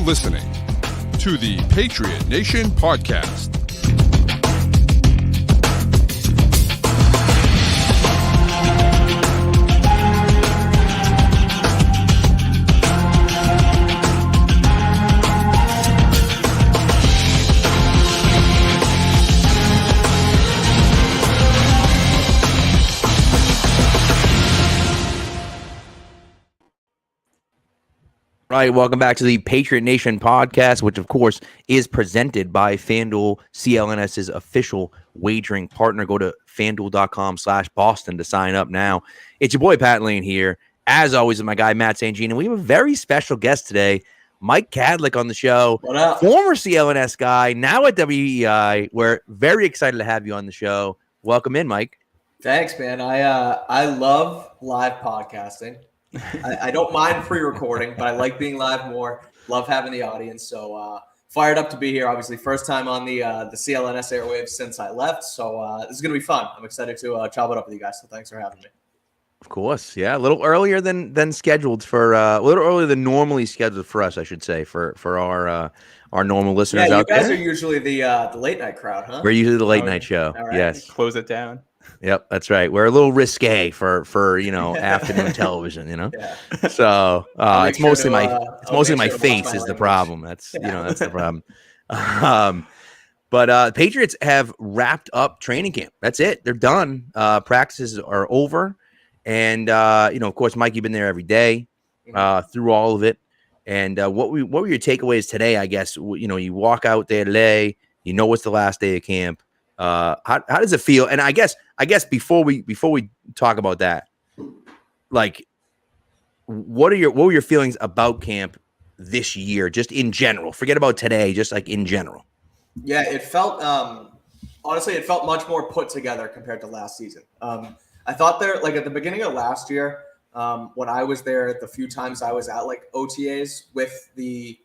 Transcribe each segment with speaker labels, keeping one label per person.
Speaker 1: listening to the Patriot Nation podcast.
Speaker 2: Right, welcome back to the Patriot Nation podcast, which of course is presented by FanDuel, CLNS's official wagering partner. Go to fanduel.com/Boston to sign up now. It's your boy Pat Lane here, as always, with my guy Matt St. Jean, and we have a very special guest today, Mike Kadlick on the show.
Speaker 3: What up?
Speaker 2: Former CLNS guy, now at WEEI. We're very excited to have you on the show. Welcome in, Mike.
Speaker 3: Thanks, man. I love live podcasting. I don't mind pre-recording, but I like being live more. Love having the audience. So fired up to be here. Obviously, first time on the CLNS airwaves since I left. So this is going to be fun. I'm excited to chop it up with you guys. So thanks for having me.
Speaker 2: Of course, yeah, a little earlier than scheduled for a little earlier than normally scheduled for us, I should say, for our normal listeners out there.
Speaker 3: Yeah, you guys are usually the late night crowd, huh?
Speaker 2: We're usually the late night show.
Speaker 3: All right.
Speaker 2: Yes,
Speaker 4: close it down.
Speaker 2: Yep, that's right. We're a little risque for afternoon television,
Speaker 3: Yeah.
Speaker 2: So it's
Speaker 3: sure
Speaker 2: mostly
Speaker 3: to,
Speaker 2: my face is the problem. That's that's the problem. But Patriots have wrapped up training camp. That's it. They're done. Practices are over, and of course, Mike, you've been there every day through all of it. And what were your takeaways today? I guess you walk out there today. You know it's the last day of camp. How does it feel? And I guess before we talk about that, like, what were your feelings about camp this year, just in general? Forget about today, just like in general.
Speaker 3: Yeah, it felt honestly, it felt much more put together compared to last season. I thought there, like at the beginning of last year, when I was there, the few times I was at like OTAs with the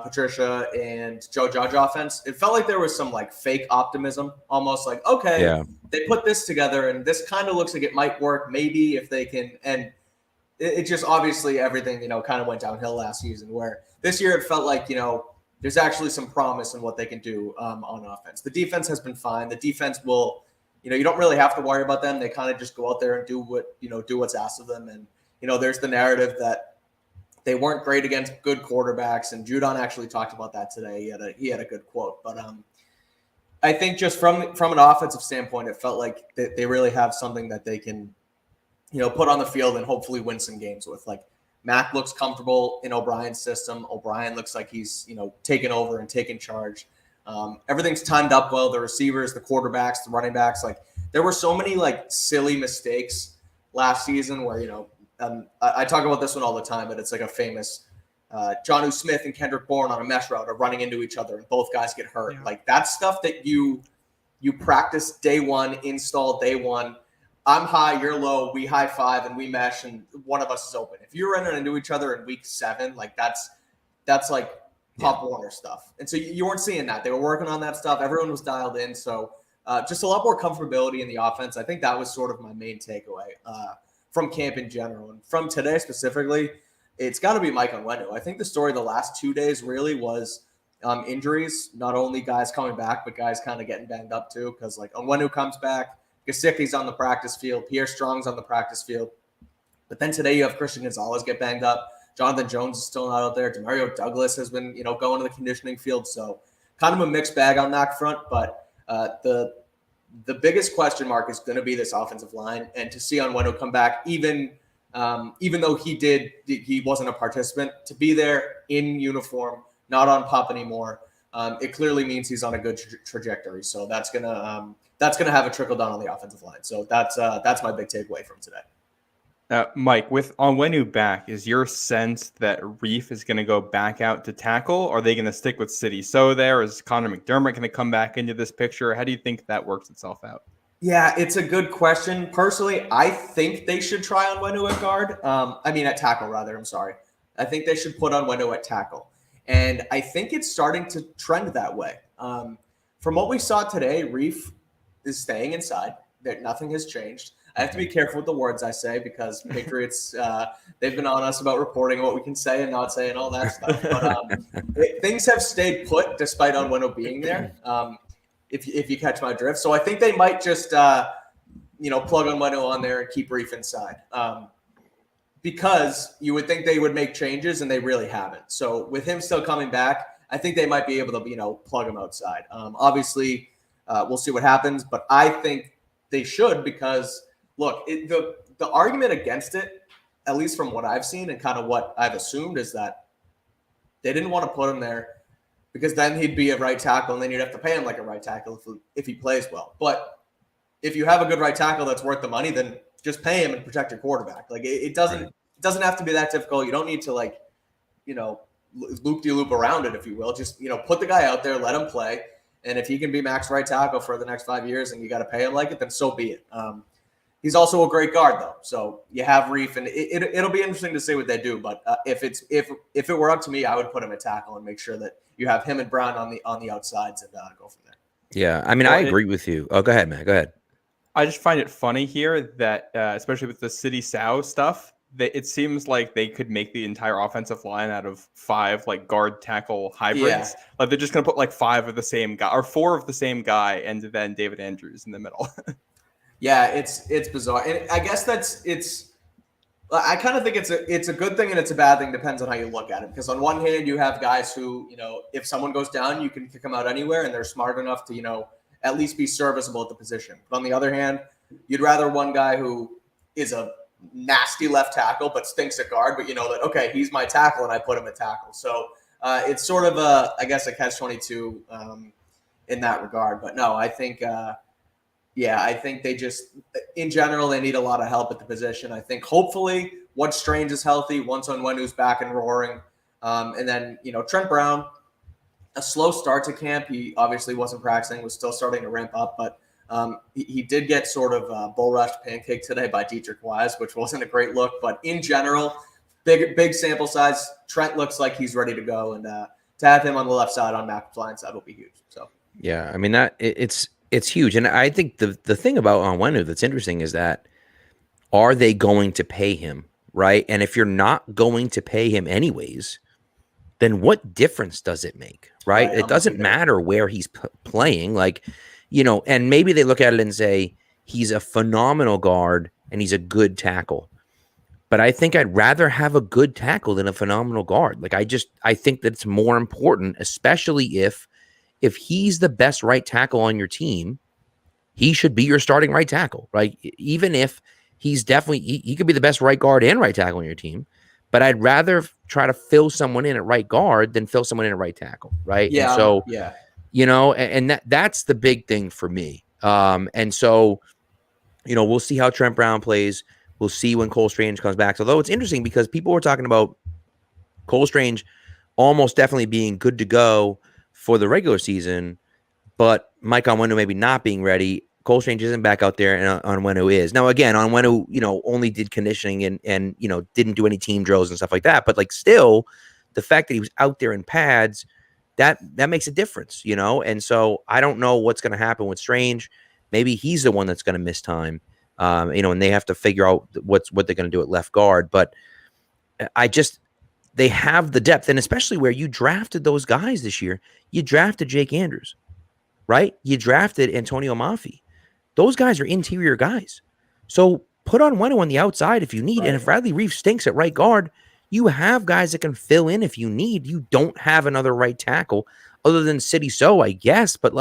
Speaker 3: Patricia and Joe Judge offense, it felt like there was some like fake optimism, almost like, okay, they put this together and this kind of looks like it might work, maybe if they can. And it just obviously everything, kind of went downhill last season, where this year it felt like, there's actually some promise in what they can do on offense. The defense has been fine. The defense will, you don't really have to worry about them. They kind of just go out there and do what's asked of them. And, there's the narrative that they weren't great against good quarterbacks, and Judon actually talked about that today. He had a good quote, but I think just from an offensive standpoint, it felt like they really have something that they can, put on the field and hopefully win some games with. Like Mac looks comfortable in O'Brien's system. O'Brien looks like he's taken over and taken charge. Everything's timed up well. The receivers, the quarterbacks, the running backs. Like there were so many like silly mistakes last season where I talk about this one all the time, but it's like a famous Jonnu Smith and Kendrick Bourne on a mesh route are running into each other and both guys get hurt. Yeah. Like that's stuff that you practice day one, install day one. I'm high, you're low, we high five and we mesh and one of us is open. If you're running into each other in week 7, like that's like Pop Warner stuff. And so you weren't seeing that. They were working on that stuff. Everyone was dialed in. So just a lot more comfortability in the offense. I think that was sort of my main takeaway from camp in general. And from today specifically, it's got to be Mike Onwenu. I think the story the last 2 days really was injuries, not only guys coming back, but guys kind of getting banged up too. Because like Onwenu comes back, Gesicki's on the practice field, Pierre Strong's on the practice field. But then today you have Christian Gonzalez get banged up. Jonathan Jones is still not out there. Demario Douglas has been, going to the conditioning field. So kind of a mixed bag on that front. But the biggest question mark is going to be this offensive line, and to see Onwenu come back, even though he wasn't a participant, to be there in uniform, not on PUP anymore, it clearly means he's on a good trajectory. So that's gonna have a trickle down on the offensive line. So that's my big takeaway from today.
Speaker 4: Mike, with Onwenu back, is your sense that Reef is going to go back out to tackle? Are they going to stick with City So there? Is Connor McDermott going to come back into this picture? How do you think that works itself out?
Speaker 3: Yeah, it's a good question. Personally, I think they should try Onwenu at guard. At tackle, rather. I'm sorry. I think they should put Onwenu at tackle. And I think it's starting to trend that way. From what we saw today, Reef is staying inside. Nothing has changed. I have to be careful with the words I say because Patriots, they've been on us about reporting what we can say and not say and all that stuff. But things have stayed put despite Onwenu being there, if you catch my drift. So I think they might just, plug Onwenu on there and keep Reef inside. Because you would think they would make changes and they really haven't. So with him still coming back, I think they might be able to, plug him outside. Obviously, we'll see what happens, but I think they should because, look, the argument against it, at least from what I've seen and kind of what I've assumed, is that they didn't want to put him there because then he'd be a right tackle and then you'd have to pay him like a right tackle if he plays well. But if you have a good right tackle that's worth the money, then just pay him and protect your quarterback. Like it doesn't have to be that difficult. You don't need to loop-de-loop around it, if you will. Just, put the guy out there, let him play. And if he can be max right tackle for the next 5 years and you got to pay him like it, then so be it. He's also a great guard, though. So you have Reef, and it'll be interesting to see what they do. But if it were up to me, I would put him at tackle and make sure that you have him and Brown on the outsides and go from there.
Speaker 2: Yeah, I mean, I agree with you. Oh, go ahead, man. Go ahead.
Speaker 4: I just find it funny here that, especially with the City Sow stuff, that it seems like they could make the entire offensive line out of 5 guard tackle hybrids.
Speaker 3: Yeah.
Speaker 4: Like they're just going to put 5 of the same guy or 4 of the same guy, and then David Andrews in the middle.
Speaker 3: Yeah, it's bizarre, and I guess I kind of think it's a good thing and it's a bad thing. Depends on how you look at it. Because on one hand, you have guys who, if someone goes down, you can kick them out anywhere, and they're smart enough to, at least be serviceable at the position. But on the other hand, you'd rather one guy who is a nasty left tackle but stinks at guard, but that, okay, he's my tackle and I put him at tackle. So it's sort of a catch-22 in that regard. But no, I think I think they just, in general, they need a lot of help at the position. I think hopefully once Strange is healthy, once Onwenu's back and roaring, and then Trent Brown, a slow start to camp. He obviously wasn't practicing, was still starting to ramp up, but he did get sort of bull rushed pancake today by Dietrich Wise, which wasn't a great look. But in general, big sample size. Trent looks like he's ready to go, and to have him on the left side on Mac's blind side will be huge. So
Speaker 2: yeah, I mean it's huge, and I think the thing about Onwenu that's interesting is that are they going to pay him, right? And if you're not going to pay him anyways, then what difference does it make, right? It doesn't matter where he's playing, and maybe they look at it and say he's a phenomenal guard and he's a good tackle. But I think I'd rather have a good tackle than a phenomenal guard. I think that it's more important, especially if he's the best right tackle on your team, he should be your starting right tackle, right? Even if he's definitely, he could be the best right guard and right tackle on your team. But I'd rather try to fill someone in at right guard than fill someone in at right tackle, right?
Speaker 3: Yeah.
Speaker 2: And so,
Speaker 3: yeah.
Speaker 2: And that's the big thing for me. And so, we'll see how Trent Brown plays. We'll see when Cole Strange comes back. Although it's interesting because people were talking about Cole Strange almost definitely being good to go for the regular season, but Mike Onwenu maybe not being ready. Cole Strange isn't back out there, and Onwenu is. Now, again, Onwenu, only did conditioning and didn't do any team drills and stuff like that. But still, the fact that he was out there in pads, that makes a difference, And so I don't know what's going to happen with Strange. Maybe he's the one that's going to miss time, and they have to figure out what they're going to do at left guard. But they have the depth, and especially where you drafted those guys this year. You drafted Jake Andrews, right? You drafted Antonio Mafi. Those guys are interior guys. So put Onwenu on the outside if you need. Right. And if Bradley Reef stinks at right guard, you have guys that can fill in if you need. You don't have another right tackle other than City So, I guess. But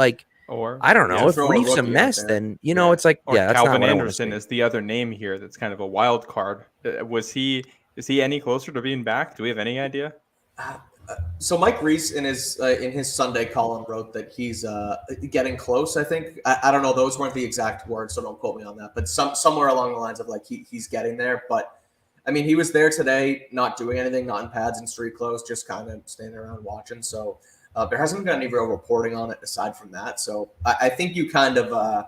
Speaker 4: or
Speaker 2: I don't know. If
Speaker 3: Reef's
Speaker 2: a mess, then it's
Speaker 4: or
Speaker 2: that's
Speaker 4: Calvin
Speaker 2: not
Speaker 4: Anderson is the other name here. That's kind of a wild card. Is he any closer to being back? Do we have any idea?
Speaker 3: So Mike Reese in his Sunday column wrote that he's getting close. I think I don't know; those weren't the exact words, so don't quote me on that. But somewhere along the lines of he's getting there. But I mean, he was there today, not doing anything, not in pads and street clothes, just kind of standing around watching. So there hasn't been any real reporting on it aside from that. So I think you kind of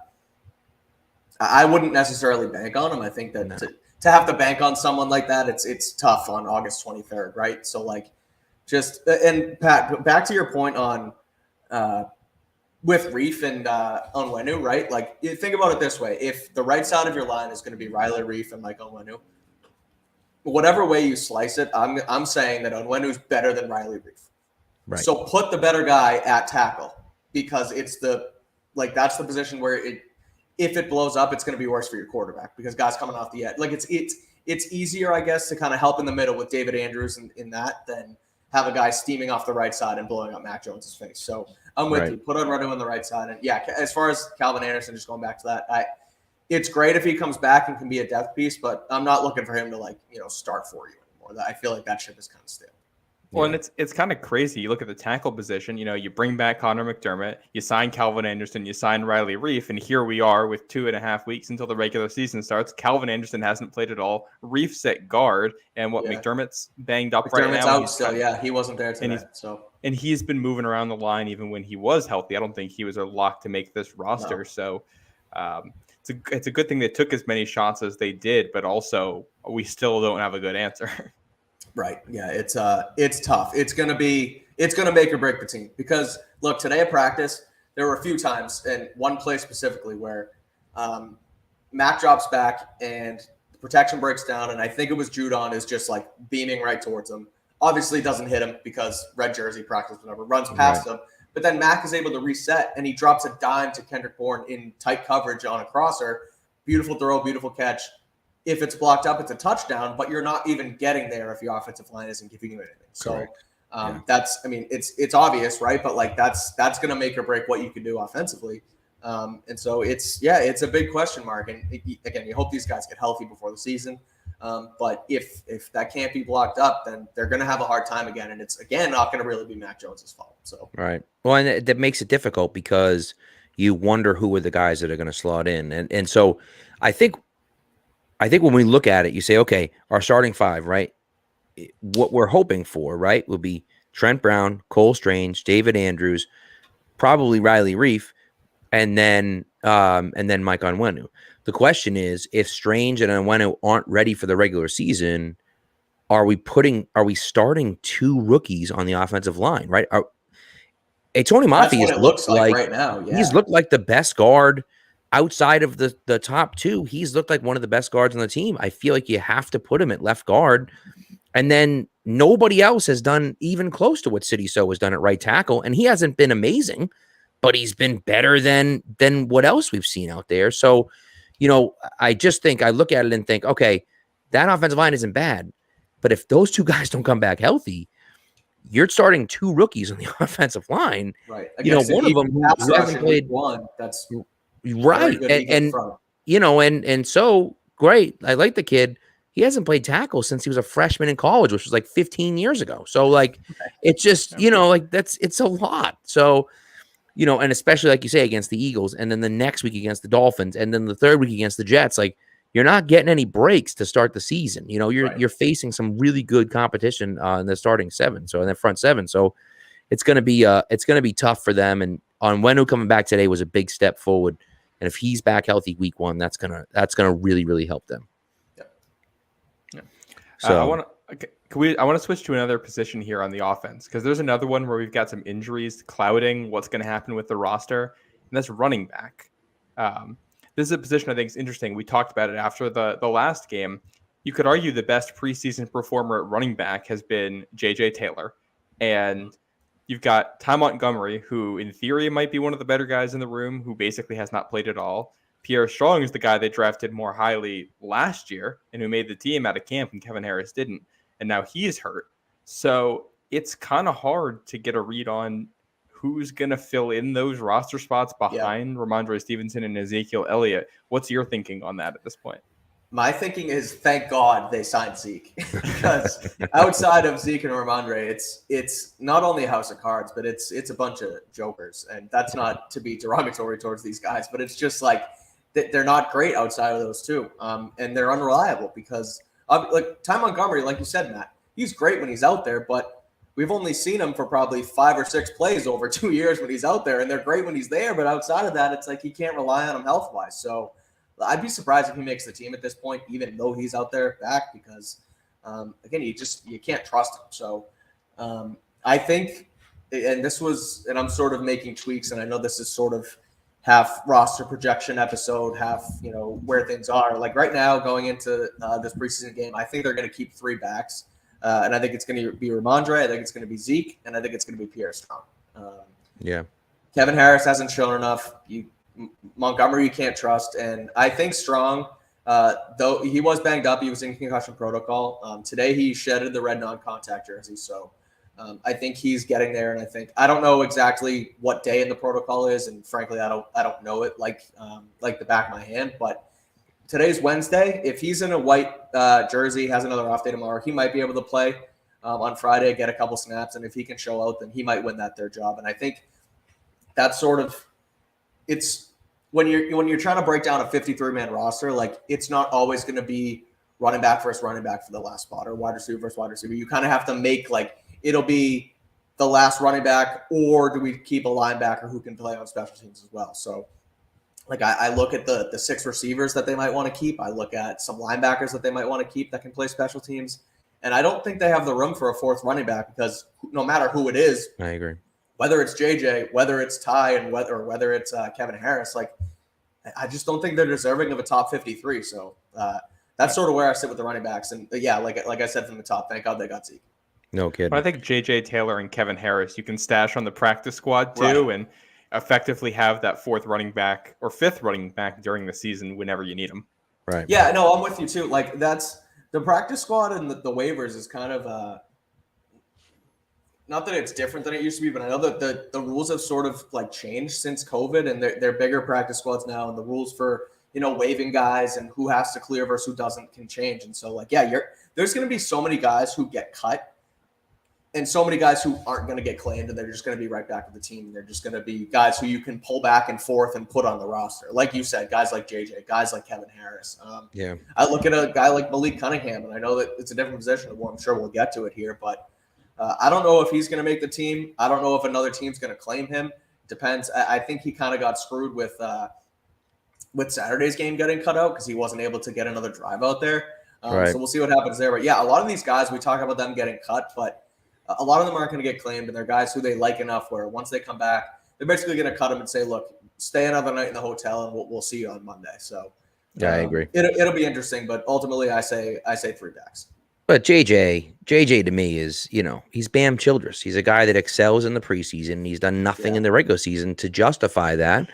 Speaker 3: I wouldn't necessarily bank on him. I think that to have to bank on someone like that, it's tough on August 23rd, right? So Just and Pat, back to your point on with Reef and Onwenu, right? Like, you think about it this way: if the right side of your line is going to be Riley Reef and Mike Onwenu, whatever way you slice it, I'm saying that Onwenu's better than Riley Reef.
Speaker 2: Right.
Speaker 3: So put the better guy at tackle, because that's the position where if it blows up, it's going to be worse for your quarterback, because guys coming off the edge. Like, it's easier, I guess, to kind of help in the middle with David Andrews in that than have a guy steaming off the right side and blowing up Mac Jones's face. So I'm with you. Put Onwenu on the right side. And yeah, as far as Calvin Anderson, just going back to that, it's great if he comes back and can be a depth piece, but I'm not looking for him to start for you anymore. I feel like that ship is kind of stale.
Speaker 4: Well, and it's kind of crazy. You look at the tackle position, you bring back Connor McDermott, you sign Calvin Anderson, you sign Riley Reef, and here we are with 2.5 weeks until the regular season starts. Calvin Anderson hasn't played at all. Reef's at guard, and McDermott's banged up right now.
Speaker 3: Out still, he wasn't there today.
Speaker 4: And he's been moving around the line even when he was healthy. I don't think he was a lock to make this roster. No. So it's a good thing they took as many shots as they did, but also we still don't have a good answer.
Speaker 3: Right. Yeah, it's tough. It's gonna make or break the team, because look, today at practice, there were a few times, and one play specifically, where Mac drops back and the protection breaks down, and I think it was Judon is just like beaming right towards him. Obviously doesn't hit him because red jersey, practice, whatever, runs past him. But then Mac is able to reset, and he drops a dime to Kendrick Bourne in tight coverage on a crosser. Beautiful throw, beautiful catch. If it's blocked up, it's a touchdown, but you're not even getting there if your offensive line isn't giving you anything. So it's obvious, right? But that's going to make or break what you can do offensively. And so it's a big question mark. And again, you hope these guys get healthy before the season. But if that can't be blocked up, then they're going to have a hard time again. And it's, again, not going to really be Mac Jones's fault. So
Speaker 2: right. Well, and that makes it difficult, because you wonder who are the guys that are going to slot in. And so I think when we look at it, you say, okay, our starting five, right? What we're hoping for, right, will be Trent Brown, Cole Strange, David Andrews, probably Riley Reef, and then Mike Onwenu. The question is, if Strange and Onwenu aren't ready for the regular season, are we starting two rookies on the offensive line, right? Tony Mafi looks like right now. Yeah. He's looked like the best guard outside of the top two. He's looked like one of the best guards on the team. I feel like you have to put him at left guard. And then nobody else has done even close to what City So has done at right tackle. And he hasn't been amazing, but he's been better than what else we've seen out there. So, I just think I look at it and think, okay, that offensive line isn't bad. But if those two guys don't come back healthy, you're starting two rookies on the offensive line.
Speaker 3: Right.
Speaker 2: One of them who hasn't played
Speaker 3: one. That's
Speaker 2: right. And so great. I like the kid. He hasn't played tackle since he was a freshman in college, which was like 15 years ago. So it's just, it's a lot. So, and especially like you say, against the Eagles, and then the next week against the Dolphins, and then the third week against the Jets, you're not getting any breaks to start the season. You're facing some really good competition in the starting seven. So in the front seven. So it's going to be tough for them. And Onwenu coming back today was a big step forward. And if he's back healthy week one, that's gonna really, really help them.
Speaker 4: Yeah. So I want to switch to another position here on the offense, because there's another one where we've got some injuries clouding what's going to happen with the roster, and that's running back. This is a position I think is interesting. We talked about it after the last game. You could argue the best preseason performer at running back has been J.J. Taylor, and you've got Ty Montgomery, who in theory might be one of the better guys in the room, who basically has not played at all. Pierre Strong is the guy they drafted more highly last year and who made the team out of camp, and Kevin Harris didn't. And now he's hurt. So it's kind of hard to get a read on who's going to fill in those roster spots behind Ramondre Stevenson and Ezekiel Elliott. What's your thinking on that at this point?
Speaker 3: My thinking is, thank God they signed Zeke, because outside of Zeke and Ramondre, it's not only a house of cards, but it's a bunch of jokers. And that's not to be derogatory towards these guys, but it's just they're not great outside of those two. And they're unreliable, because Ty Montgomery, like you said, Matt, he's great when he's out there, but we've only seen him for probably 5 or 6 plays over 2 years when he's out there, and they're great when he's there. But outside of that, it's you can't rely on him health-wise. So I'd be surprised if he makes the team at this point, even though he's out there back, because, again, you can't trust him. So I think and I'm sort of making tweaks, and I know this is sort of half roster projection episode, half, where things are. Like right now going into this preseason game, I think they're going to keep 3 backs. And I think it's going to be Ramondre. I think it's going to be Zeke, and I think it's going to be Pierre Strong. Kevin Harris hasn't shown enough. Montgomery you can't trust, and I think Strong, though he was banged up, he was in concussion protocol. Today he shedded the red non-contact jersey, so I think he's getting there. And I don't know exactly what day in the protocol is, and frankly I don't know it like the back of my hand. But today's Wednesday. If he's in a white jersey, has another off day tomorrow, he might be able to play on Friday, get a couple snaps, and if he can show out, then he might win that third job. And I think that's sort of it's when you're trying to break down a 53-man roster, like it's not always going to be running back versus running back for the last spot or wide receiver versus wide receiver. You kind of have to make it'll be the last running back, or do we keep a linebacker who can play on special teams as well? So I look at the 6 receivers that they might want to keep. I look at some linebackers that they might want to keep that can play special teams. And I don't think they have the room for a 4th running back, because no matter who it is,
Speaker 2: I agree.
Speaker 3: Whether it's JJ, whether it's Ty, and whether it's Kevin Harris, I just don't think they're deserving of a top 53. So that's sort of where I sit with the running backs. And like I said from the top, thank God they got Zeke.
Speaker 2: No kidding.
Speaker 4: I think JJ Taylor and Kevin Harris you can stash on the practice squad too, and effectively have that 4th running back or 5th running back during the season whenever you need them.
Speaker 2: Right.
Speaker 3: Yeah, no, I'm with you too. That's the practice squad, and the waivers is kind of not that it's different than it used to be, but I know that the rules have sort of changed since COVID, and they're bigger practice squads now, and the rules for waiving guys and who has to clear versus who doesn't can change. And so there's going to be so many guys who get cut, and so many guys who aren't going to get claimed, and they're just going to be right back with the team. And they're just going to be guys who you can pull back and forth and put on the roster. Like you said, guys like JJ, guys like Kevin Harris. I look at a guy like Malik Cunningham, and I know that it's a different position. Well, I'm sure we'll get to it here, but I don't know if he's going to make the team. I don't know if another team's going to claim him. Depends. I think he kind of got screwed with Saturday's game getting cut out because he wasn't able to get another drive out there.
Speaker 2: Right.
Speaker 3: So we'll see what happens there. But a lot of these guys, we talk about them getting cut, but a lot of them aren't going to get claimed, and they're guys who they like enough where once they come back, they're basically going to cut them and say, look, stay another night in the hotel, and we'll see you on Monday. So
Speaker 2: I agree.
Speaker 3: It'll be interesting, but ultimately I say 3 backs.
Speaker 2: But JJ to me is, he's Bam Childress. He's a guy that excels in the preseason. He's done nothing in the regular season to justify that.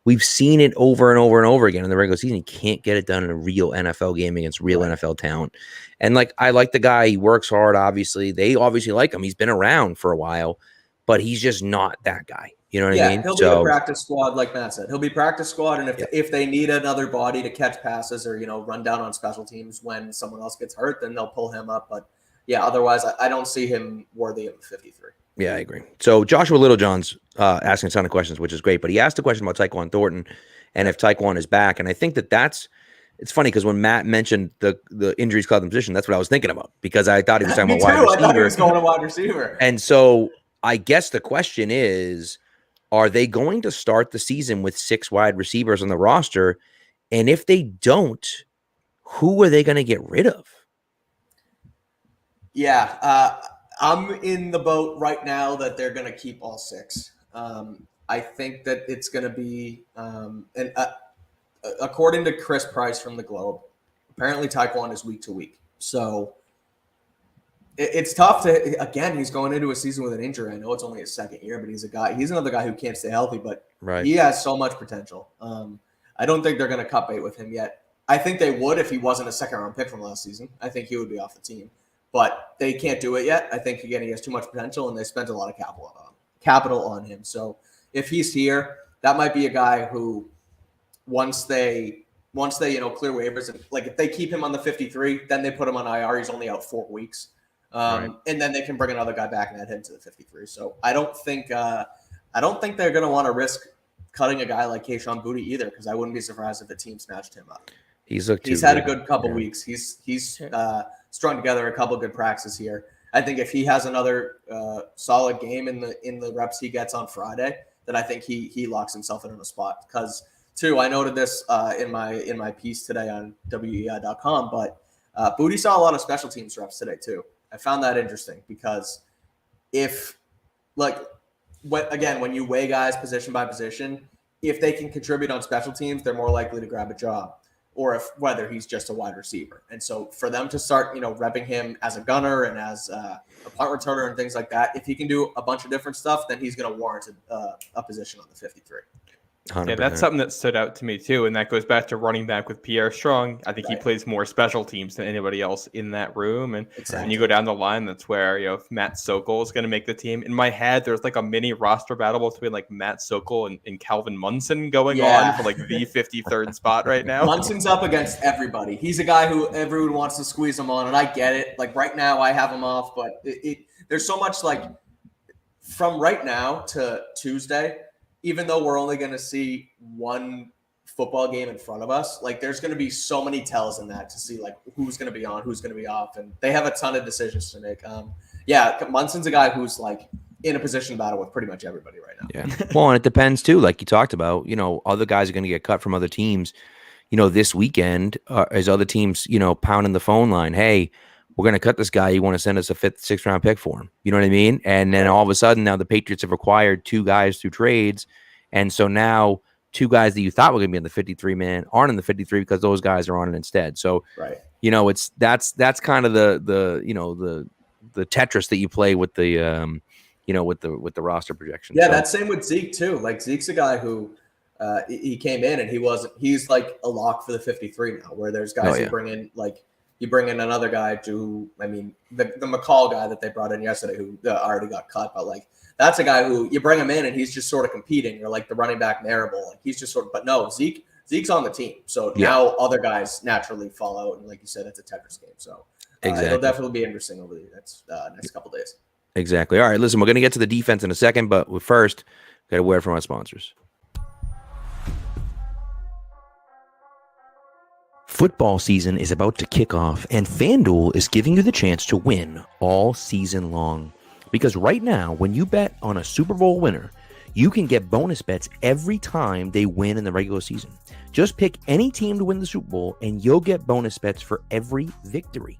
Speaker 2: We've seen it over and over and over again in the regular season. He can't get it done in a real NFL game against real NFL talent. And I like the guy. He works hard, obviously. They obviously like him. He's been around for a while, but he's just not that guy. You know what I mean?
Speaker 3: He'll be a practice squad, like Matt said. He'll be practice squad, and if they need another body to catch passes or, run down on special teams when someone else gets hurt, then they'll pull him up. But, otherwise I don't see him worthy of 53.
Speaker 2: Yeah, I agree. So Joshua Littlejohn's asking a ton of questions, which is great. But he asked a question about Tyquan Thornton and if Tyquan is back. And I think it's funny because when Matt mentioned the injuries caused him position, that's what I was thinking about, because I thought he was talking about wide receiver.
Speaker 3: I thought he was going to wide receiver.
Speaker 2: And so I guess the question is, are they going to start the season with 6 wide receivers on the roster? And if they don't, who are they going to get rid of?
Speaker 3: Yeah, I'm in the boat right now that they're going to keep all 6. I think that it's going to be, according to Chris Price from the Globe, apparently Tyquan is week to week. So it's tough to, again, he's going into a season with an injury. I know it's only his 2nd year, but he's another guy who can't stay healthy, but he has so much potential. I don't think they're going to cut bait with him yet. I think they would if he wasn't a 2nd-round pick from last season. I think he would be off the team. But they can't do it yet. I think, again, he has too much potential, and they spent a lot of capital on him. So if he's here, that might be a guy who once they clear waivers, and if they keep him on the 53, then they put him on IR. He's only out 4 weeks. And then they can bring another guy back and add him to the 53. So I don't think they're going to want to risk cutting a guy like Kayshon Boutte either, because I wouldn't be surprised if the team snatched him up. He's had a good couple weeks. He's strung together a couple good practices here. I think if he has another solid game in the reps he gets on Friday, then I think he locks himself in a spot. Because too, I noted this in my piece today on WEEI.com, but Boutte saw a lot of special teams reps today too. I found that interesting because if when you weigh guys position by position, if they can contribute on special teams, they're more likely to grab a job, or whether he's just a wide receiver. And so for them to start, repping him as a gunner and as a punt returner and things like that, if he can do a bunch of different stuff, then he's going to warrant a position on the 53.
Speaker 2: 100%.
Speaker 4: Yeah, that's something that stood out to me too, and that goes back to running back with Pierre Strong. I think he plays more special teams than anybody else in that room, and when you go down the line, that's where if Matt Sokol is going to make the team. In my head, there's like a mini roster battle between like Matt Sokol and Calvin Munson going on for like the 53rd spot right now.
Speaker 3: Munson's up against everybody. He's a guy who everyone wants to squeeze him on, and I get it. Like right now, I have him off, but there's so much like from right now to Tuesday. Even though we're only going to see one football game in front of us, like there's going to be so many tells in that to see like who's going to be on, who's going to be off, and they have a ton of decisions to make. Munson's a guy who's like in a position battle with pretty much everybody right now.
Speaker 2: Yeah. Well, and it depends too, like you talked about, other guys are going to get cut from other teams, this weekend, as other teams, pounding the phone line. Hey, we're going to cut this guy. You want to send us a 5th, 6th round pick for him. You know what I mean? And then all of a sudden now the Patriots have acquired 2 guys through trades. And so now 2 guys that you thought were going to be in the 53 man aren't in the 53 because those guys are on it instead. So, that's kind of the Tetris that you play with the, with the roster projection.
Speaker 3: Yeah. So. That's same with Zeke too. Like Zeke's a guy who, he came in and he's like a lock for the 53 now, where there's guys who bring in like, you bring in another guy the McCall guy that they brought in yesterday who already got cut, but like that's a guy who you bring him in and he's just sort of competing, or like the running back Marable. Like he's just but no, Zeke's on the team. So now other guys naturally fall out. And like you said, it's a Tetris game. So it'll definitely be interesting over the next couple of days.
Speaker 2: Exactly. All right, listen, we're going to get to the defense in a second, but first, got a word from our sponsors. Football season is about to kick off, and FanDuel is giving you the chance to win all season long. Because right now, when you bet on a Super Bowl winner, you can get bonus bets every time they win in the regular season. Just pick any team to win the Super Bowl, and you'll get bonus bets for every victory.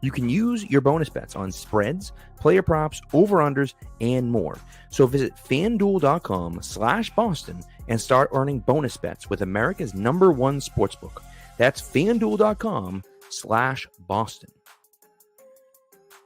Speaker 2: You can use your bonus bets on spreads, player props, over-unders, and more. So visit FanDuel.com/Boston and start earning bonus bets with America's #1 sportsbook. That's FanDuel.com/Boston.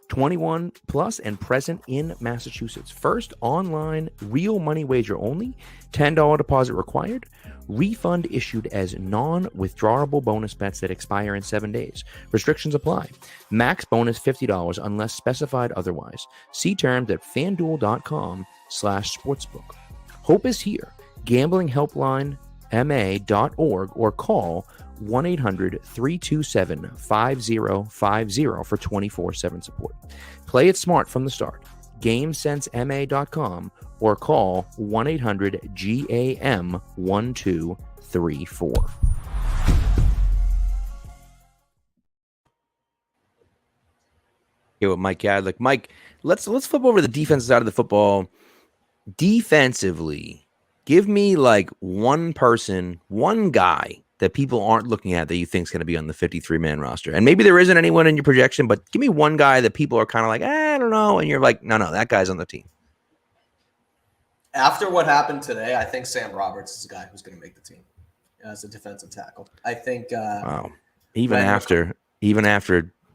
Speaker 2: 21 plus and present in Massachusetts. First online real money wager only. $10 deposit required. Refund issued as non-withdrawable bonus bets that expire in 7 days. Restrictions apply. Max bonus $50 unless specified otherwise. See terms at FanDuel.com/sportsbook. Hope is here. Gambling helpline ma.org or call 1-800-327-5050 for 24/7 support. Play it smart from the start. GameSenseMA.com or call 1-800-GAM-1234. Here with Mike Kadlick. Mike, let's flip over to the defensive side of the football. Defensively, give me like one guy that people aren't looking at that you think is going to be on the 53-man roster. And maybe there isn't anyone in your projection, but give me one guy that people are kind of like, I don't know. And you're like, no, that guy's on the team.
Speaker 3: After what happened today, I think Sam Roberts is a guy who's going to make the team as a defensive tackle. I think
Speaker 2: wow. Even after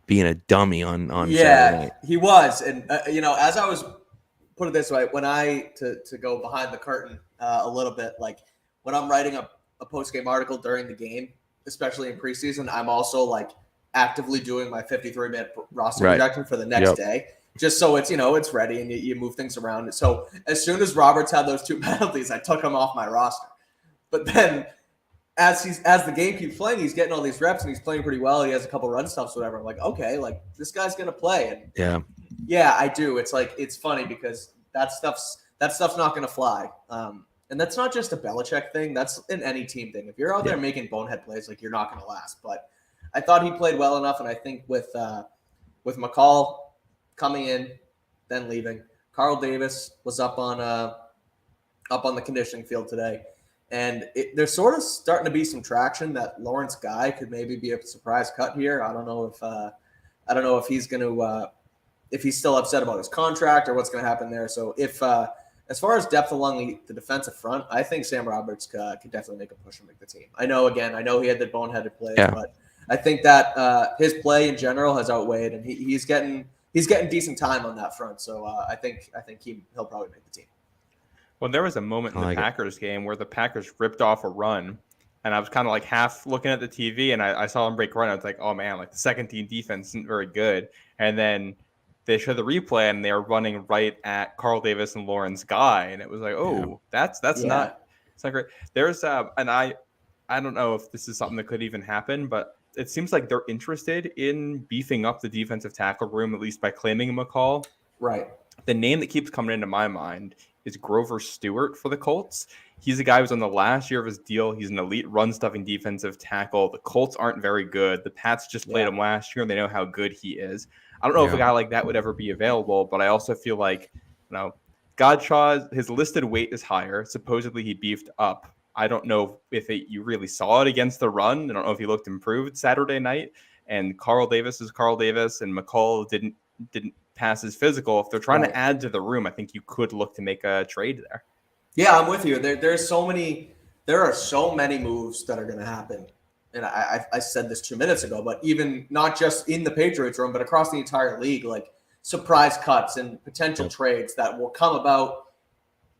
Speaker 2: being a dummy on Saturday night.
Speaker 3: He was. And, as I was, put it this way, when to go behind the curtain a little bit, like when I'm writing a post-game article during the game, especially in preseason, I'm also like actively doing my 53-man roster projection for the next day, just so it's, it's ready and you move things around. So as soon as Roberts had those 2 penalties, I took him off my roster. But then as the game keeps playing, he's getting all these reps and he's playing pretty well. He has a couple run stuffs, whatever. I'm like, okay, like this guy's going to play. And yeah, I do. It's like, it's funny because that stuff's not going to fly. And that's not just a Belichick thing. That's an any team thing. If you're out there making bonehead plays, like you're not going to last. But I thought he played well enough, and I think with McCall coming in, then leaving, Carl Davis was up on the conditioning field today, and there's sort of starting to be some traction that Lawrence Guy could maybe be a surprise cut here. I don't know if he's going to if he's still upset about his contract or what's going to happen there. So if as far as depth along the defensive front, I think Sam Roberts could definitely make a push and make the team. I know he had the boneheaded plays, but I think that his play in general has outweighed, and he's getting decent time on that front. So I think he'll probably make the team.
Speaker 4: Well, there was a moment in the Packers game where the Packers ripped off a run, and I was kind of like half looking at the TV, and I saw them break run. I was like, oh man, like the second team defense isn't very good. And then they showed the replay, and they were running right at Carl Davis and Lauren's guy, and it was like, oh, that's not great. There's and I don't know if this is something that could even happen, but it seems like they're interested in beefing up the defensive tackle room, at least by claiming McCall.
Speaker 3: Right.
Speaker 4: The name that keeps coming into my mind is Grover Stewart for the Colts. He's a guy who's on the last year of his deal. He's an elite run-stuffing defensive tackle. The Colts aren't very good. The Pats just played him last year, and they know how good he is. I don't know if a guy like that would ever be available, but I also feel like, Godshaw, his listed weight is higher. Supposedly he beefed up. I don't know if you really saw it against the run. I don't know if he looked improved Saturday night. And Carl Davis is Carl Davis, and McCall didn't pass his physical. If they're trying to add to the room, I think you could look to make a trade there.
Speaker 3: Yeah, I'm with you. There are so many moves that are going to happen. And I said this 2 minutes ago, but even not just in the Patriots room, but across the entire league, like surprise cuts and potential trades that will come about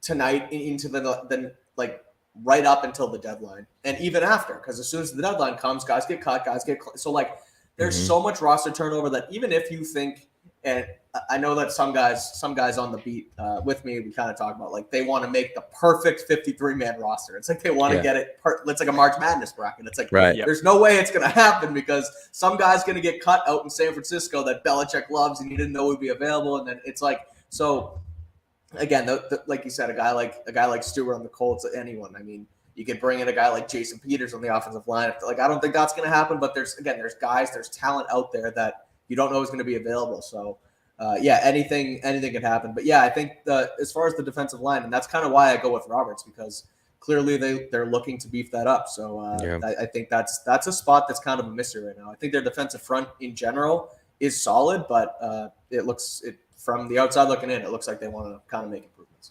Speaker 3: tonight into the like right up until the deadline and even after, because as soon as the deadline comes, guys get cut, so like there's so much roster turnover that even if you think, and I know that some guys on the beat with me, we kind of talk about like they want to make the perfect 53-man roster. It's like they want to get it. It's like a March Madness bracket. It's like there's no way it's going to happen because some guy's going to get cut out in San Francisco that Belichick loves and you didn't know would be available, and then it's like so. Again, like you said, a guy like Stewart on the Colts, anyone. I mean, you could bring in a guy like Jason Peters on the offensive line. Like I don't think that's going to happen, but there's talent out there that you don't know is going to be available. So, anything can happen. But yeah, I think as far as the defensive line, and that's kind of why I go with Roberts, because clearly they're looking to beef that up. So I think that's a spot that's kind of a mystery right now. I think their defensive front in general is solid, but from the outside looking in, it looks like they want to kind of make improvements.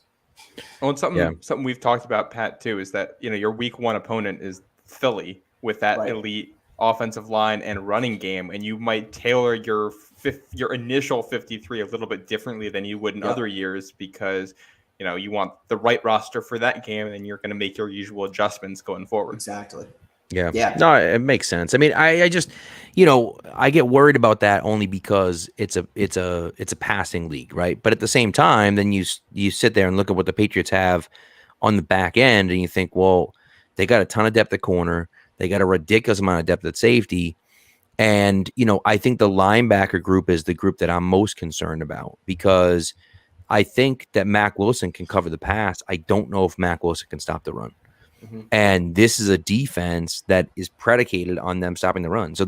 Speaker 4: Well, something we've talked about, Pat, too, is that your week one opponent is Philly with that elite offensive line and running game, and you might tailor your initial 53 a little bit differently than you would in other years because you want the right roster for that game, and then you're going to make your usual adjustments going forward.
Speaker 3: Exactly.
Speaker 2: Yeah. No, it makes sense. I mean, I just, I get worried about that only because it's a passing league, right? But at the same time, then you sit there and look at what the Patriots have on the back end, and you think, well, they got a ton of depth at corner, they got a ridiculous amount of depth at safety, and I think the linebacker group is the group that I'm most concerned about because I think that Mack Wilson can cover the pass. I don't know if Mack Wilson can stop the run. And this is a defense that is predicated on them stopping the run. So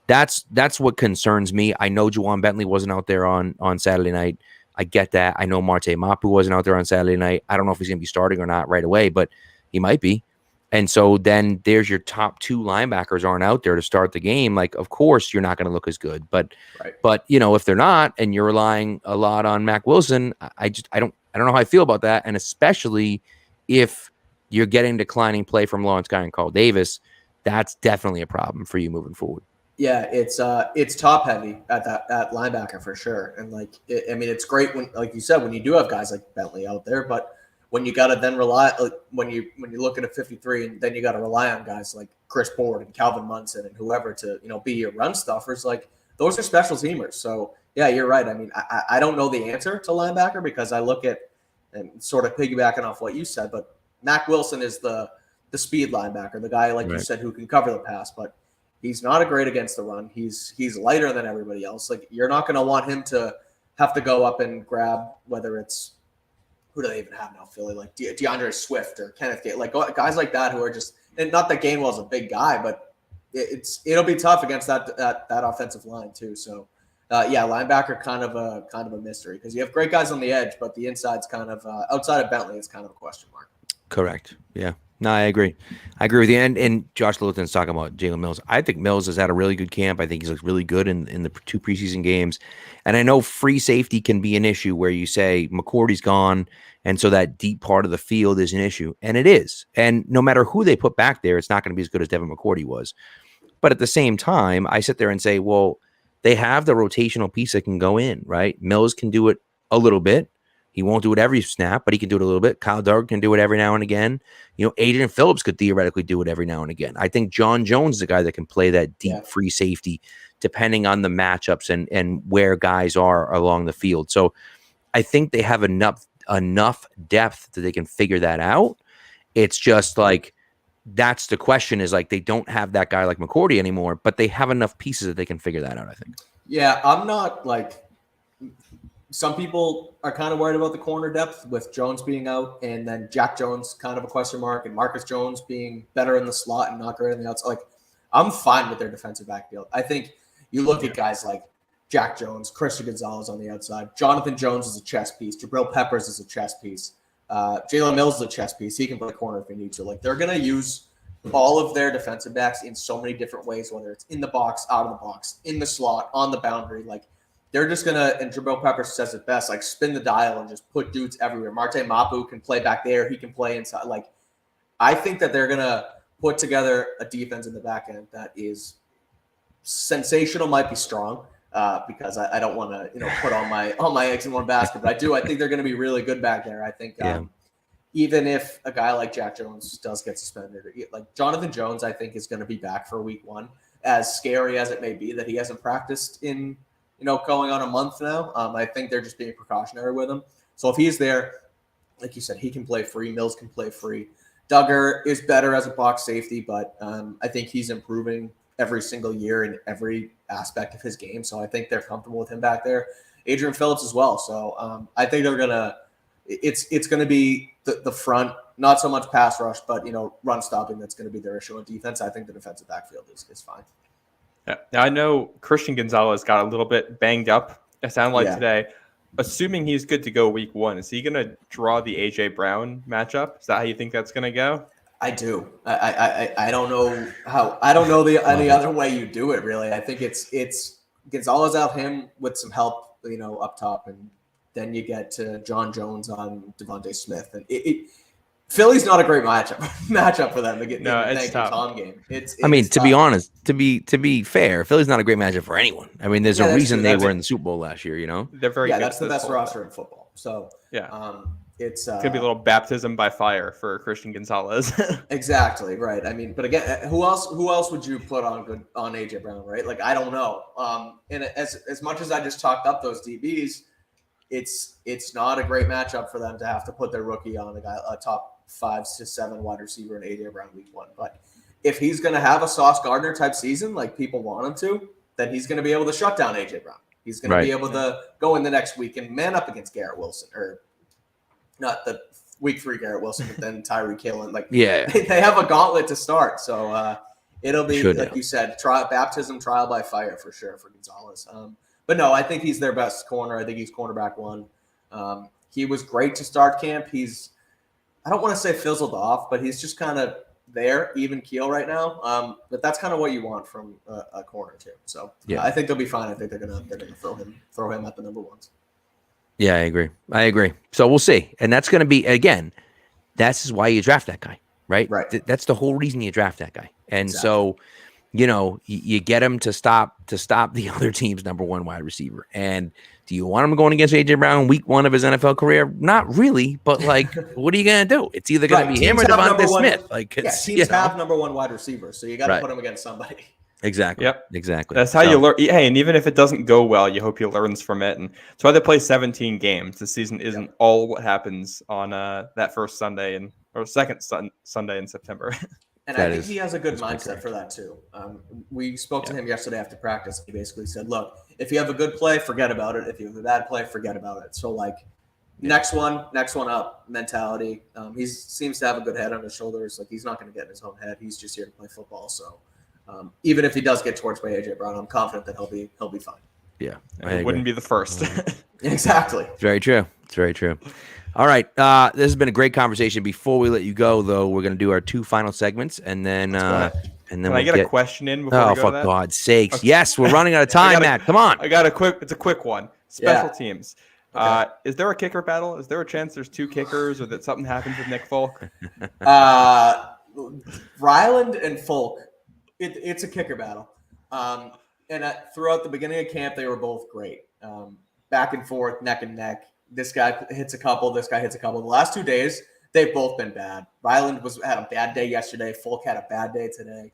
Speaker 2: that's what concerns me. I know Juwan Bentley wasn't out there on Saturday night. I get that. I know Marte Mapu wasn't out there on Saturday night. I don't know if he's going to be starting or not right away, but he might be. And so then there's your top two linebackers aren't out there to start the game. Like, of course, you're not going to look as good. But if they're not and you're relying a lot on Mack Wilson, I don't know how I feel about that. And especially if you're getting declining play from Lawrence Guy and Carl Davis, that's definitely a problem for you moving forward.
Speaker 3: Yeah, it's top heavy at linebacker for sure. And it's great when, like you said, when you do have guys like Bentley out there, but when you got to then rely, when you look at a 53 and then you got to rely on guys like Chris Board and Calvin Munson and whoever to, be your run stuffers, like those are special teamers. So yeah, you're right. I mean, I don't know the answer to linebacker because I look at and sort of piggybacking off what you said, but Mack Wilson is the speed linebacker, the guy, like you said, who can cover the pass, but he's not a great against the run. He's lighter than everybody else. Like you're not going to want him to have to go up and grab, whether it's who do they even have now, Philly, like DeAndre Swift or Kenneth Gate, like guys like that who are just, and not that Gainwell's a big guy, but it'll be tough against that offensive line too. So linebacker kind of a mystery because you have great guys on the edge, but the inside's kind of outside of Bentley, it's kind of a question mark.
Speaker 2: Correct. Yeah. No, I agree. I agree with you. And Josh Littleton's talking about Jalen Mills. I think Mills has had a really good camp. I think he's looked really good in the 2 preseason games. And I know free safety can be an issue where you say McCourty's gone, and so that deep part of the field is an issue. And it is. And no matter who they put back there, it's not going to be as good as Devin McCourty was. But at the same time, I sit there and say, well, they have the rotational piece that can go in, right? Mills can do it a little bit. He won't do it every snap, but he can do it a little bit. Kyle Duggar can do it every now and again. Adrian Phillips could theoretically do it every now and again. I think John Jones is a guy that can play that deep free safety depending on the matchups and where guys are along the field. So I think they have enough depth that they can figure that out. It's just like, that's the question, is like they don't have that guy like McCourty anymore, but they have enough pieces that they can figure that out, I think.
Speaker 3: Yeah, I'm not like – some people are kind of worried about the corner depth with Jones being out, and then Jack Jones kind of a question mark, and Marcus Jones being better in the slot and not great on the outside. Like, I'm fine with their defensive backfield. I think you look at guys like Jack Jones, Christian Gonzalez on the outside, Jonathan Jones is a chess piece, Jabril Peppers is a chess piece, Jalen Mills is a chess piece. He can play corner if he needs to. Like, they're going to use all of their defensive backs in so many different ways, whether it's in the box, out of the box, in the slot, on the boundary. Like, they're just going to, and Jabril Peppers says it best, like spin the dial and just put dudes everywhere. Marte Mapu can play back there. He can play inside. Like, I think that they're going to put together a defense in the back end that is sensational, might be strong because I don't want to, put all my eggs in one basket, but I do. I think they're going to be really good back there. I think even if a guy like Jack Jones does get suspended, like Jonathan Jones, I think is going to be back for week 1, as scary as it may be that he hasn't practiced in, going on a month now. I think they're just being precautionary with him. So if he's there, like you said, he can play free. Mills can play free. Duggar is better as a box safety, but I think he's improving every single year in every aspect of his game. So I think they're comfortable with him back there. Adrian Phillips as well. So I think they're going to – it's going to be the front, not so much pass rush, but, run stopping that's going to be their issue on defense. I think the defensive backfield is fine.
Speaker 4: Yeah. Now, I know Christian Gonzalez got a little bit banged up, it sounded like today. Assuming he's good to go week 1, is he going to draw the A.J. Brown matchup? Is that how you think that's going to go?
Speaker 3: I do. I don't know how. I don't know any other way you do it, really. I think it's Gonzalez out him with some help, up top, and then you get to John Jones on Devontae Smith. And Philly's not a great matchup for them to get
Speaker 4: it's tough.
Speaker 3: Tom game. It's
Speaker 2: to
Speaker 3: tough.
Speaker 2: be honest, to be fair, Philly's not a great matchup for anyone. I mean, there's a reason they were in the Super Bowl last year.
Speaker 4: They're very good.
Speaker 3: That's the best roster in football. So it's
Speaker 4: could be a little baptism by fire for Christian Gonzalez.
Speaker 3: Exactly right. I mean, but again, who else would you put on AJ Brown? Right? Like, I don't know. And as much as I just talked up those DBs, it's not a great matchup for them to have to put their rookie on a top 5 to 7 wide receiver in AJ Brown week 1. But if he's going to have a Sauce Gardner type season like people want him to, then he's going to be able to shut down AJ Brown. He's going to be able to go in the next week and man up against Garrett Wilson, or not the week 3 Garrett Wilson, but then Tyreek Hill. And they have a gauntlet to start. So it'll be, you said, baptism, trial by fire for sure for Gonzalez. But no, I think he's their best corner. I think he's cornerback 1. He was great to start camp. I don't want to say fizzled off, but he's just kind of there, even keel right now. But that's kind of what you want from a corner too. So I think they'll be fine. I think they're gonna throw him at the number 1s.
Speaker 2: Yeah, I agree. So we'll see, and that's going to be, again, that's why you draft that guy, right? Right. That's the whole reason you draft that guy, and so you get him to stop the other team's number 1 wide receiver. And do you want him going against AJ Brown week 1 of his NFL career? Not really, but like, what are you gonna do? It's either gonna be him or Devontae Smith. Like,
Speaker 3: teams have number 1 wide receivers, so you got to put him against somebody.
Speaker 2: Exactly.
Speaker 4: Yep.
Speaker 2: Exactly.
Speaker 4: That's how you learn. Hey, and even if it doesn't go well, you hope he learns from it. And that's why they play 17 games. The season isn't all what happens on that first Sunday or second Sunday in September.
Speaker 3: And I think he has a good mindset for that too. We spoke to him yesterday after practice. He basically said, look, if you have a good play, forget about it. If you have a bad play, forget about it. So like next one up mentality. He seems to have a good head on his shoulders. Like, he's not going to get in his own head. He's just here to play football. So even if he does get torched by AJ Brown, I'm confident that he'll be fine.
Speaker 2: Yeah.
Speaker 4: It wouldn't be the first.
Speaker 3: Exactly.
Speaker 2: It's very true. It's very true. All right. This has been a great conversation. Before we let you go, though, we're going to do our 2 final segments, and then
Speaker 4: Can I get a question in before
Speaker 2: Oh,
Speaker 4: we go
Speaker 2: for
Speaker 4: to that?
Speaker 2: God's sakes!
Speaker 4: Okay.
Speaker 2: Yes, we're running out of time, Matt. Come on.
Speaker 4: It's a quick one. Special teams.
Speaker 3: Okay.
Speaker 4: Is there a kicker battle? Is there a chance there's 2 kickers, or that something happens with Nick Folk?
Speaker 3: Ryland and Folk, it's a kicker battle. Throughout the beginning of camp, they were both great. Back and forth, neck and neck. This guy hits a couple. This guy hits a couple. The last 2 days, they've both been bad. Ryland had a bad day yesterday. Folk had a bad day today.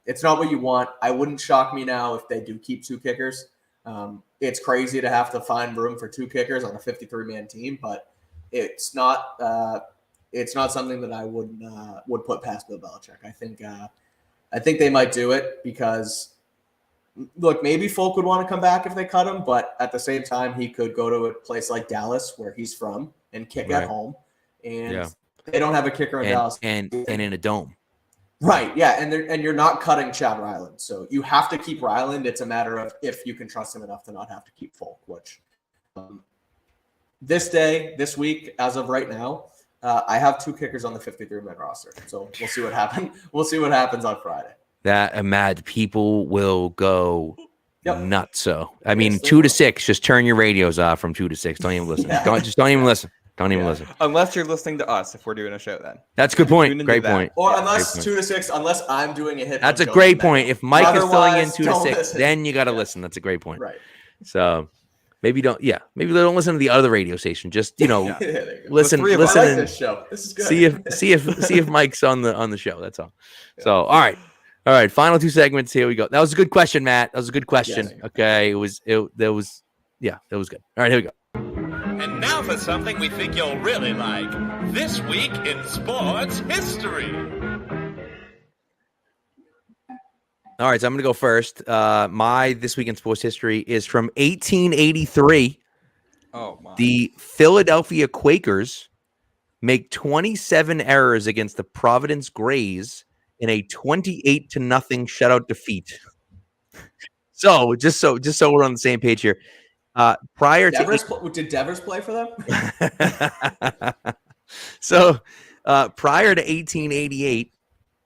Speaker 3: It's not what you want. I wouldn't shock me now if they do keep 2 kickers. It's crazy to have to find room for 2 kickers on a 53-man team, but it's not something that I would put past Bill Belichick. I think they might do it because, look, maybe Folk would want to come back if they cut him, but at the same time, he could go to a place like Dallas, where he's from, and kick at home. And they don't have a kicker in Dallas,
Speaker 2: and in a dome.
Speaker 3: Right, yeah, and you're not cutting Chad Ryland, so you have to keep Ryland. It's a matter of if you can trust him enough to not have to keep Folk, which this week, as of right now, I have 2 kickers on the 53-man roster, so we'll see what happens. We'll see what happens on Friday.
Speaker 2: That mad people will go nuts. So I mean,
Speaker 3: Yes,
Speaker 2: 2 to 6. Just turn your radios off from 2 to 6. Don't even listen. Don't even listen. Don't even listen.
Speaker 4: Unless you're listening to us, if we're doing a show, then
Speaker 2: That's a good point. Great point.
Speaker 3: Or unless 2 to 6, unless I'm doing a hit.
Speaker 2: That's a great point. If Mike is filling in
Speaker 3: Otherwise,
Speaker 2: 2 to
Speaker 3: don't
Speaker 2: 6,
Speaker 3: listen.
Speaker 2: then you got to listen. That's a great point.
Speaker 3: Right.
Speaker 2: So maybe don't listen to the other radio station. Just
Speaker 3: There you go.
Speaker 2: listen.
Speaker 4: The 3 of us
Speaker 3: I like
Speaker 2: Listen.
Speaker 3: this show. This is good.
Speaker 2: See if Mike's on the show. That's all. So all right. Final 2 segments. Here we go. That was a good question, Matt. That was a good question.
Speaker 3: Yeah.
Speaker 2: Okay. That was good. All right, here we go.
Speaker 5: And now for something we think you'll really like. This week in sports history.
Speaker 2: All right, so I'm going to go first. My This Week in Sports History is from 1883.
Speaker 4: oh my.
Speaker 2: The Philadelphia Quakers make 27 errors against the Providence Grays in a 28-0 shutout defeat. So just so we're on the same page here.
Speaker 3: Did Devers play for them?
Speaker 2: So prior to 1888,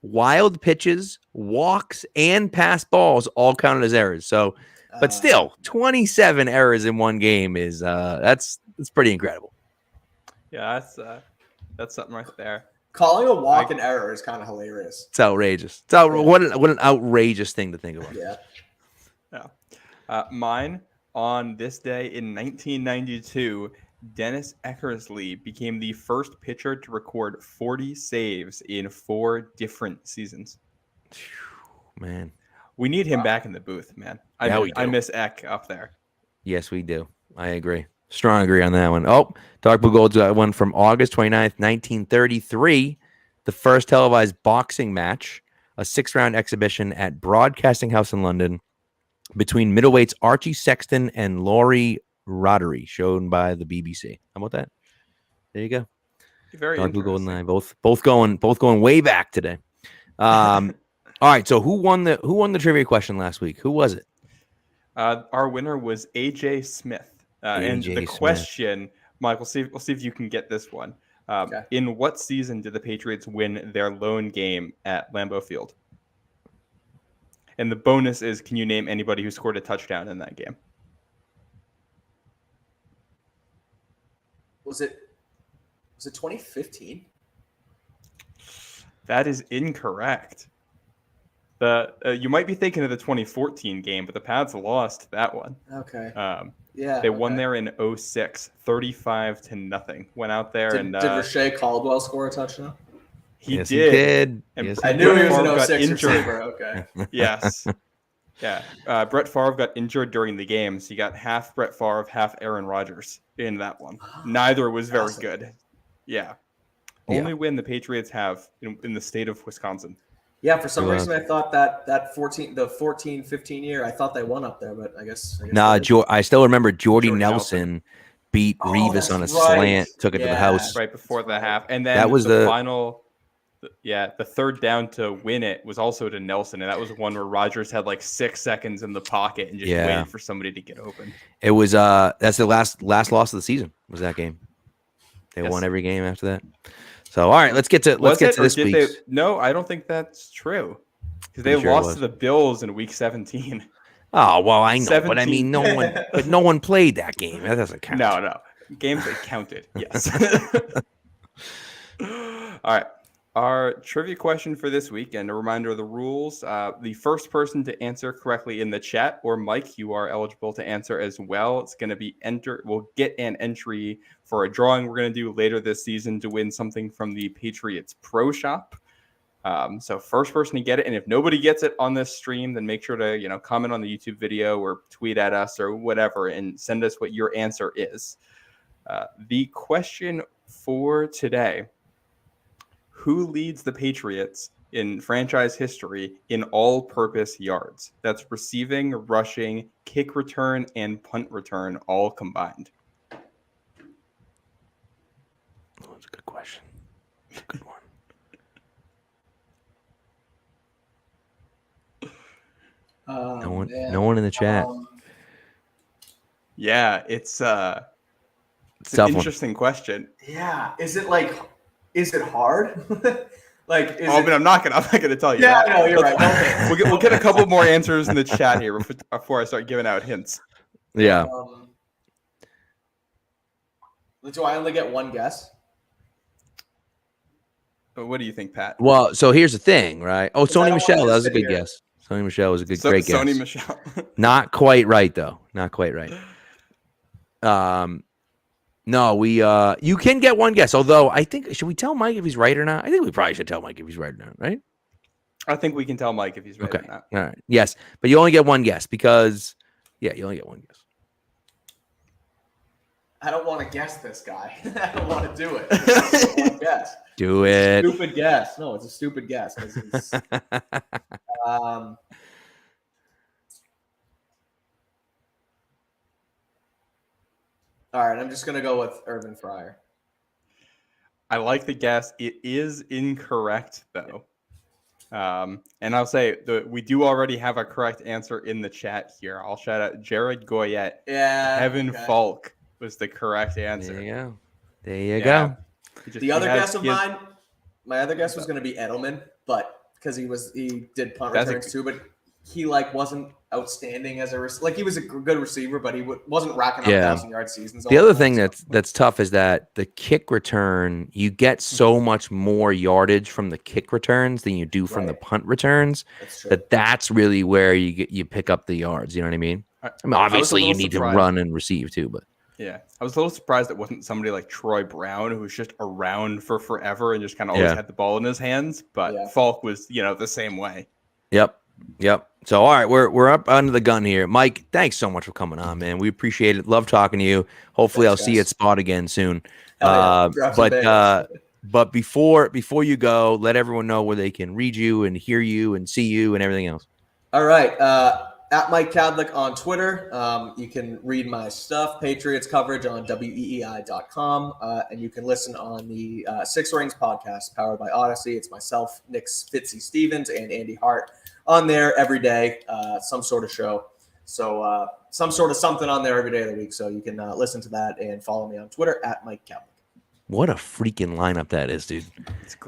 Speaker 2: wild pitches, walks, and pass balls all counted as errors. So, but still, 27 errors in one game is that's pretty incredible.
Speaker 4: Yeah, that's something right there.
Speaker 3: Calling a walk an error is kind of hilarious.
Speaker 2: It's outrageous. What an outrageous thing to think about.
Speaker 3: Yeah.
Speaker 4: Mine, on this day in 1992, Dennis Eckersley became the first pitcher to record 40 saves in 4 different seasons.
Speaker 2: Man.
Speaker 4: We need him back in the booth, man. I miss Eck up there.
Speaker 2: Yes, we do. I agree. Strong agree on that one. Oh, Dark Blue Gold's got one from August 29th, 1933. The first televised boxing match, a 6-round exhibition at Broadcasting House in London between middleweights Archie Sexton and Laurie Roddery, shown by the BBC. How about that? There you go.
Speaker 4: Very
Speaker 2: Dark Blue Gold and I
Speaker 4: interesting.
Speaker 2: both going way back today. All right. So who won the trivia question last week? Who was it?
Speaker 4: Our winner was AJ Smith. And
Speaker 2: A.J.
Speaker 4: the
Speaker 2: Smith.
Speaker 4: question, Mike, we'll see if you can get this one.
Speaker 3: Okay.
Speaker 4: In what season did the Patriots win their lone game at Lambeau Field? And the bonus is, can you name anybody who scored a touchdown in that game?
Speaker 3: Was it 2015?
Speaker 4: That is incorrect. You might be thinking of the 2014 game, but the Pats lost that one.
Speaker 3: Okay.
Speaker 4: Yeah. They won there in 2006, 35-0. Went out there
Speaker 3: Did Rashay Caldwell score a touchdown?
Speaker 4: He
Speaker 2: Yes,
Speaker 4: did.
Speaker 2: he did.
Speaker 4: And
Speaker 2: Yes,
Speaker 3: I
Speaker 2: he
Speaker 3: knew he
Speaker 2: did.
Speaker 3: was
Speaker 4: Favre
Speaker 3: an
Speaker 4: got
Speaker 3: 06
Speaker 4: injured.
Speaker 3: receiver. Okay.
Speaker 4: Yes. Yeah. Brett Favre got injured during the game, so you got half Brett Favre, half Aaron Rodgers in that one. Neither was very
Speaker 3: Awesome.
Speaker 4: good. Yeah.
Speaker 2: Yeah.
Speaker 4: Only win the Patriots have in the state of Wisconsin.
Speaker 3: Yeah, for some
Speaker 2: Wow.
Speaker 3: reason I thought that 14-15 year, I thought they won up there, but I guess
Speaker 2: Nah,
Speaker 3: they-
Speaker 2: I still remember Jordy
Speaker 4: Jordy
Speaker 2: Nelson beat
Speaker 3: Oh,
Speaker 2: Revis
Speaker 3: that's
Speaker 2: on a
Speaker 3: right.
Speaker 2: slant, took it to the
Speaker 3: Yeah.
Speaker 2: house.
Speaker 4: Right before the half. And then
Speaker 2: That was
Speaker 4: the
Speaker 2: the-
Speaker 4: final, the third down to win it was also to Nelson. And that was one where Rodgers had like 6 seconds in the pocket and just
Speaker 2: Yeah.
Speaker 4: waited for somebody to get open.
Speaker 2: It was that's the last loss of the season was that game. They
Speaker 4: Yes.
Speaker 2: won every game after that. So all right, let's get to this week's.
Speaker 4: No, I don't think that's true. Because they
Speaker 2: Pretty sure it
Speaker 4: lost
Speaker 2: was.
Speaker 4: to the Bills in week 17.
Speaker 2: Oh well, I know, but I
Speaker 4: 17.
Speaker 2: mean, no one played that game. That doesn't count.
Speaker 4: No. Games that counted. Yes. All right. Our trivia question for this week, and a reminder of the rules. The first person to answer correctly in the chat, or Mike, you are eligible to answer as well. It's going to be we'll get an entry for a drawing we're going to do later this season to win something from the Patriots Pro Shop. So first person to get it, and if nobody gets it on this stream, then make sure to comment on the YouTube video or tweet at us or whatever and send us what your answer is. The question for today: who leads the Patriots in franchise history in all-purpose yards? That's receiving, rushing, kick return, and punt return all combined.
Speaker 2: Oh, that's a good question. That's a good one. No one in the chat.
Speaker 4: Yeah, it's an
Speaker 2: Tough one.
Speaker 4: interesting question.
Speaker 3: Yeah. Is it hard? But
Speaker 4: I'm not gonna tell you.
Speaker 3: Yeah,
Speaker 4: that.
Speaker 3: no, you're right. Okay.
Speaker 4: We'll get a couple more answers in the chat here before I start giving out hints.
Speaker 2: Yeah.
Speaker 3: Do I only get one guess?
Speaker 4: But what do you think, Pat?
Speaker 2: Well, so here's the thing, right? Oh,
Speaker 3: I
Speaker 2: Sony
Speaker 3: don't
Speaker 2: Michelle,
Speaker 3: wanna
Speaker 2: that was a
Speaker 3: sit
Speaker 2: good
Speaker 3: here.
Speaker 2: guess. Sony Michelle was a great guess.
Speaker 4: Sony Michelle.
Speaker 2: Not quite right though. Not quite right. No, you can get one guess. Although I think, should we tell Mike if he's right or not? I think we probably should tell Mike if he's right or not, right?
Speaker 4: I think we can tell Mike if he's right or not.
Speaker 2: All right. Yes, but you only get one guess because, you only get one guess.
Speaker 3: I don't want to guess this guy. I don't want to do it. It's one guess.
Speaker 2: Do it.
Speaker 3: Stupid guess. No, it's a stupid guess. 'Cause it's, all right, I'm just gonna go with Irvin Fryer.
Speaker 4: I like the guess. It is incorrect though. And I'll say we do already have a correct answer in the chat here. I'll shout out Jared Goyette.
Speaker 3: Yeah.
Speaker 4: Kevin
Speaker 3: okay.
Speaker 4: Falk was the correct answer.
Speaker 2: There you go. There you go.
Speaker 3: The other guess of mine, my other guess was going to be Edelman, but because he did punt returns too, but he wasn't outstanding as he was a good receiver, but he wasn't racking up 1,000-yard seasons.
Speaker 2: The other thing that's tough is that the kick return, you get so much more yardage from the kick returns than you do from the punt returns.
Speaker 3: That's true.
Speaker 2: That's really where you pick up the yards. You know what I mean? I mean, obviously you need to run and receive too, but.
Speaker 4: Yeah, I was a little surprised it wasn't somebody like Troy Brown, who was just around for forever and just kind of always had the ball in his hands. But Falk was, the same way. Yep.
Speaker 2: So, all right, we're up under the gun here. Mike, thanks so much for coming on, man. We appreciate it. Love talking to you. Hopefully I'll see you at Spot again soon. But before you go, let everyone know where they can read you and hear you and see you and everything else.
Speaker 3: All right. At Mike Kadlick on Twitter. You can read my stuff, Patriots coverage on WEEI.com. And you can listen on the Six Rings podcast powered by Odyssey. It's myself, Nick Fitzy Stevens, and Andy Hart on there every day, some sort of show. So some sort of something on there every day of the week. So you can listen to that and follow me on Twitter at Mike Kadlick.
Speaker 2: What a freaking lineup that is, dude.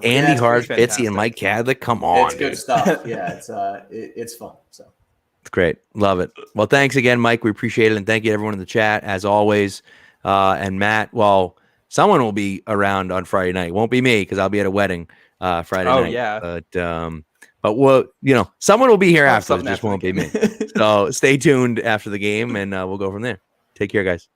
Speaker 2: Andy Hart, Fitzy, and Mike Kadlick. Come on,
Speaker 3: it's good stuff. Yeah, it's fun. So.
Speaker 2: It's great. Love it. Well, thanks again, Mike. We appreciate it. And thank you to everyone in the chat, as always. And Matt, well, someone will be around on Friday night. It won't be me because I'll be at a wedding Friday night. Oh,
Speaker 4: yeah.
Speaker 2: But we'll, someone will be here after. It just won't be me. So stay tuned after the game, and we'll go from there. Take care, guys.